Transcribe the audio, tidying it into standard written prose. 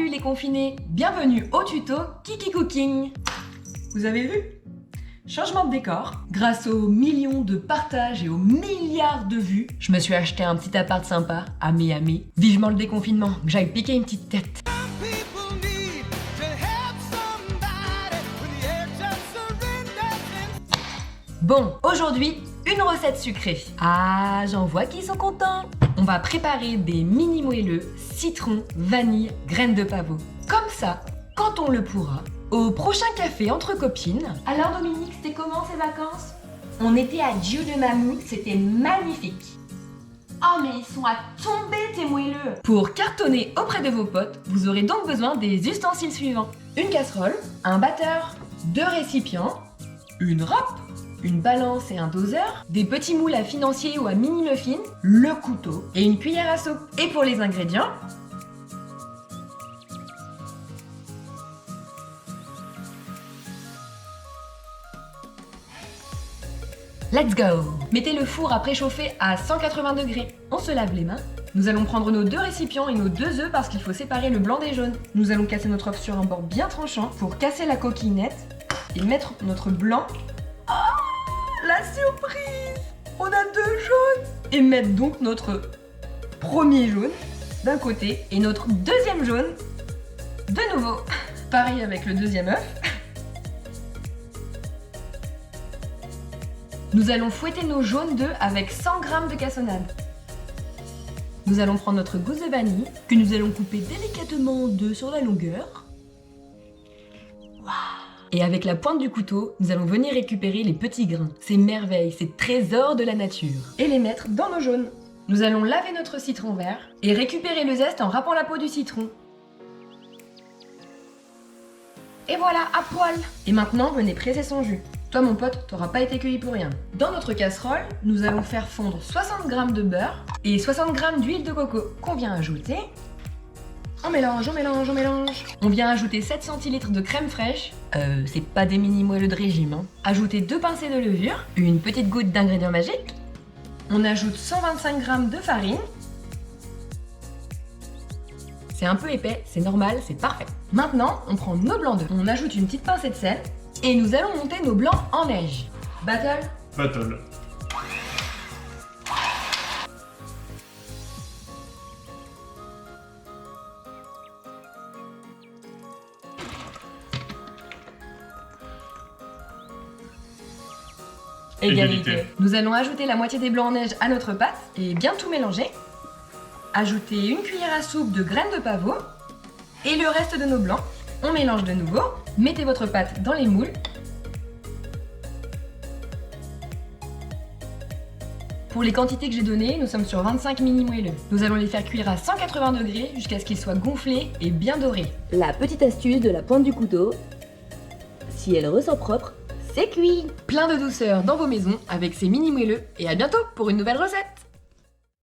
Salut les confinés, bienvenue au tuto Kiki Cooking. Vous avez vu? Changement de décor. Grâce aux millions de partages et aux milliards de vues, je me suis acheté un petit appart sympa à Miami. Vivement le déconfinement, que j'aille piquer une petite tête. Bon, aujourd'hui, une recette sucrée. Ah, j'en vois qui sont contents. On va préparer des mini moelleux, citron, vanille, graines de pavot. Comme ça, quand on le pourra, au prochain café entre copines. Alors Dominique, c'était comment ces vacances? On était à Dieu de Mamou, c'était magnifique. Oh mais ils sont à tomber tes moelleux. Pour cartonner auprès de vos potes, vous aurez donc besoin des ustensiles suivants. Une casserole, un batteur, 2 récipients, une râpe, une balance et un doseur, des petits moules à financier ou à mini muffin, le couteau et une cuillère à soupe. Et pour les ingrédients, let's go! Mettez le four à préchauffer à 180 degrés. On se lave les mains. Nous allons prendre nos 2 récipients et nos 2 œufs parce qu'il faut séparer le blanc des jaunes. Nous allons casser notre œuf sur un bord bien tranchant pour casser la coquille nette et mettre notre blanc. La surprise! On a 2 jaunes! Et mettre donc notre premier jaune d'un côté et notre deuxième jaune de nouveau. Pareil avec le deuxième œuf. Nous allons fouetter nos jaunes d'œufs avec 100 g de cassonade. Nous allons prendre notre gousse de vanille que nous allons couper délicatement en 2 sur la longueur. Et avec la pointe du couteau, nous allons venir récupérer les petits grains, ces merveilles, ces trésors de la nature, et les mettre dans nos jaunes. Nous allons laver notre citron vert et récupérer le zeste en râpant la peau du citron. Et voilà, à poil! Et maintenant, venez presser son jus. Toi mon pote, t'auras pas été cueilli pour rien. Dans notre casserole, nous allons faire fondre 60 g de beurre et 60 g d'huile de coco qu'on vient ajouter. On mélange, on mélange, on mélange. On vient ajouter 7 centilitres de crème fraîche. C'est pas des mini moelleux de régime, hein. Ajouter 2 pincées de levure, une petite goutte d'ingrédient magique. On ajoute 125 g de farine. C'est un peu épais, c'est normal, c'est parfait. Maintenant, on prend nos blancs d'œufs. On ajoute une petite pincée de sel. Et nous allons monter nos blancs en neige. Battle. Battle. Égalité. Nous allons ajouter la moitié des blancs en neige à notre pâte et bien tout mélanger. Ajouter une cuillère à soupe de graines de pavot et le reste de nos blancs. On mélange de nouveau. Mettez votre pâte dans les moules. Pour les quantités que j'ai données, nous sommes sur 25 mini moelleux. Nous allons les faire cuire à 180 degrés jusqu'à ce qu'ils soient gonflés et bien dorés. La petite astuce de la pointe du couteau, si elle ressort propre, c'est cuit. Plein de douceur dans vos maisons avec ces mini moelleux et à bientôt pour une nouvelle recette.